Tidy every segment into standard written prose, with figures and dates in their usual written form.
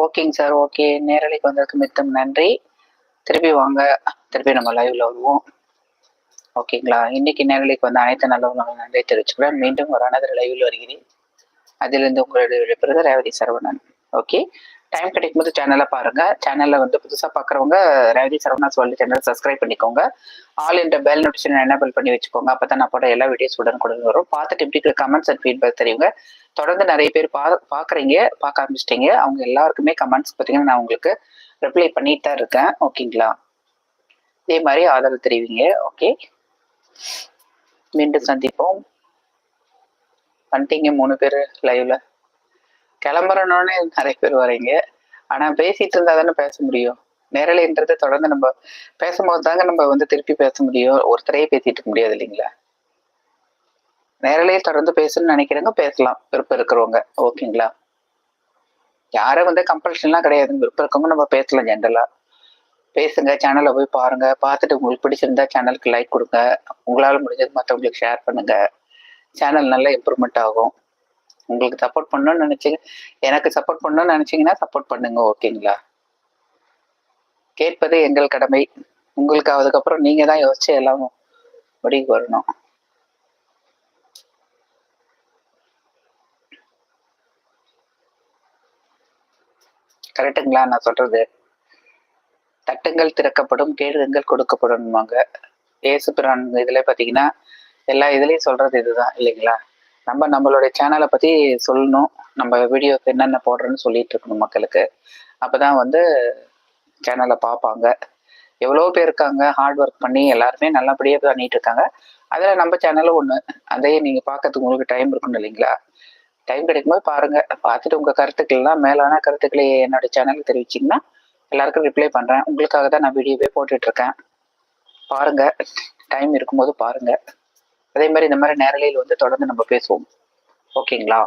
ஓகேங்க sir. Okay. நேரலைக்கு வந்ததுக்கு மிக்க நன்றி. திருப்பி வாங்க. திருப்பி நம்ம லைவ்ல வருவோம். ஓகேங்களா? இன்னைக்கு நேரலைக்கு வந்த அனைத்து நல்லவங்களுக்கும் நன்றி தெரிவிச்சுக்கிறேன். மீண்டும் ஒரு அனதர் லைவ்ல வருகிறேன். அதிலிருந்து உங்களுடைய விடைபெறுவது ரேவதி சரவணன். ஓகே. டைம் கிடைக்கும்போது சேனலை பாருங்க. சேனல்ல வந்து புதுசா பாக்குறவங்க Revathi Saravana world channel subscribe பண்ணிக்கோங்க. ஆல் என்ற பெல் நோட்டிஃபிகேஷன் எனேபிள் பண்ணி வச்சுக்கோங்க. அப்பதான் நான் போட எல்லா வீடியோஸ் உடனுக்குடன் வரும். பார்த்துட்டு எப்படி கமெண்ட்ஸ் அண்ட் ஃபீட்பேக் தெரியுங்க. தொடர்ந்து நிறைய பேர் பாக்குறீங்க, பார்க்க ஆரம்பிச்சிட்டீங்க. அவங்க எல்லாருக்குமே கமெண்ட்ஸ் பார்த்தீங்கன்னா நான் உங்களுக்கு ரிப்ளை பண்ணிட்டு தான் இருக்கேன். ஓகேங்களா? இதே மாதிரி ஆதரவு தெரிவிங்க. ஓகே, மீண்டும் சந்திப்போம். வந்துட்டீங்க 3 பேர் லைவ்ல. கிளம்புறனோடனே நிறைய பேர் வரீங்க. ஆனா பேசிட்டு இருந்தா தானே பேச முடியும். நேரலைன்றது தொடர்ந்து நம்ம பேசும்போது தாங்க நம்ம வந்து திருப்பி பேச முடியும். ஒருத்தரையே பேசிட்டு இருக்க முடியாது இல்லைங்களா? நேரலையே தொடர்ந்து பேசணும்னு நினைக்கிறவங்க பேசலாம், விருப்பம் இருக்கிறவங்க. ஓகேங்களா? யாரும் வந்து கம்பல்ஷன்லாம் கிடையாது. விருப்பம் இருக்கவங்க நம்ம பேசலாம். ஜென்ரலா பேசுங்க. சேனல்ல போய் பாருங்க. பார்த்துட்டு உங்களுக்கு பிடிச்சிருந்தா சேனலுக்கு லைக் கொடுங்க. உங்களால முடிஞ்சது மற்றவங்களுக்கு ஷேர் பண்ணுங்க. சேனல் நல்லா இம்ப்ரூவ்மெண்ட் ஆகும். உங்களுக்கு சப்போர்ட் பண்ணணும்னு நினைச்சீங்க, எனக்கு சப்போர்ட் பண்ணணும்னு நினைச்சீங்கன்னா சப்போர்ட் பண்ணுங்க. ஓகேங்களா? கேட்பது எங்கள் கடமை. உங்களுக்கு அதுக்கப்புறம் நீங்க தான் யோசிச்சு எல்லாம் முடிவுக்கு வரணும். கரெக்டுங்களா நான் சொல்றது? தட்டுங்கள் திறக்கப்படும், கேளுங்கள் கொடுக்கப்படும்வாங்க. ஏசு பிரான் இதுல பாத்தீங்கன்னா எல்லா இதுலயும் சொல்றது இதுதான் இல்லைங்களா? நம்ம நம்மளுடைய சேனலை பத்தி சொல்லணும். நம்ம வீடியோக்கு என்னென்ன போடுறோன்னு சொல்லிட்டு இருக்கணும் மக்களுக்கு. அப்பதான் வந்து சேனலை பார்ப்பாங்க. எவ்வளோ பேர் இருக்காங்க ஹார்ட் ஒர்க் பண்ணி எல்லாருமே நல்லபடியாக பண்ணிட்டு இருக்காங்க. அதில் நம்ம சேனலும் ஒன்று. அதையே நீங்கள் பார்க்கறதுக்கு உங்களுக்கு டைம் இருக்கணும் இல்லைங்களா? டைம் கிடைக்கும்போது பாருங்க. பார்த்துட்டு உங்கள் கருத்துக்கள்லாம் மேலான கருத்துக்களை என்னோட சேனலுக்கு தெரிவிச்சிங்கன்னா எல்லாருக்கும் ரிப்ளை பண்ணுறேன். உங்களுக்காக தான் நான் வீடியோவே போட்டுட்ருக்கேன். பாருங்க, டைம் இருக்கும்போது பாருங்க. அதே மாதிரி இந்த மாதிரி நேரலையில் வந்து தொடர்ந்து நம்ம பேசுவோம். ஓகேங்களா?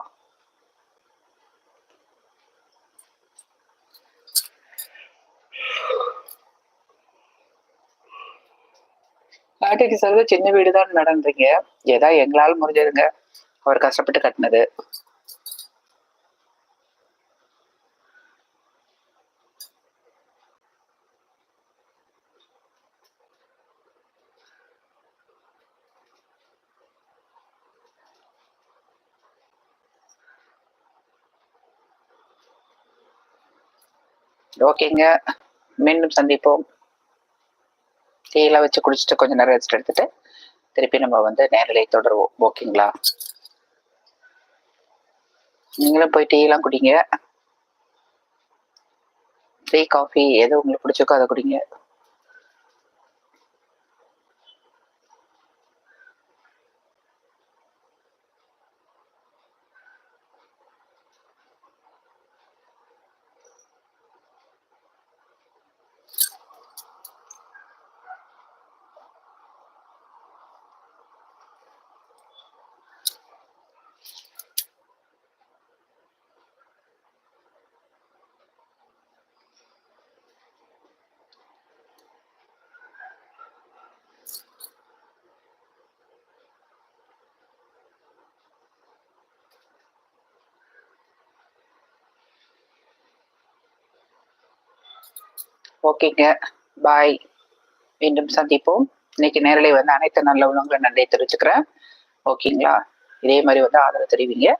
பாட்டிக்கு சொல்றது சின்ன வீடுதான் நடந்துறீங்க. ஏதா எங்களால் முடிஞ்சதுங்க. அவர் கஷ்டப்பட்டு கட்டினது. ஓகேங்க, மீண்டும் சந்திப்போம். டீலாம் வச்சு குடிச்சிட்டு கொஞ்சம் நேரம் ரெஸ்ட் எடுத்துட்டு திருப்பி நம்ம வந்து நேரலை தொடருவோம். ஓகேங்களா? நீங்களும் போய் டீலாம் குடிங்க. டீ காஃபி எது உங்களுக்கு பிடிச்சிருக்கோ அதை குடிங்க. ஓகேங்க, பாய். மீண்டும் சந்திப்போம். இன்னைக்கு நேரலை வந்து அனைத்து நல்ல உள்ளவங்களும் நன்றி தெரிவிச்சுக்கிறேன். ஓகேங்களா? இதே மாதிரி வந்து ஆதரவு தெரிவிங்க.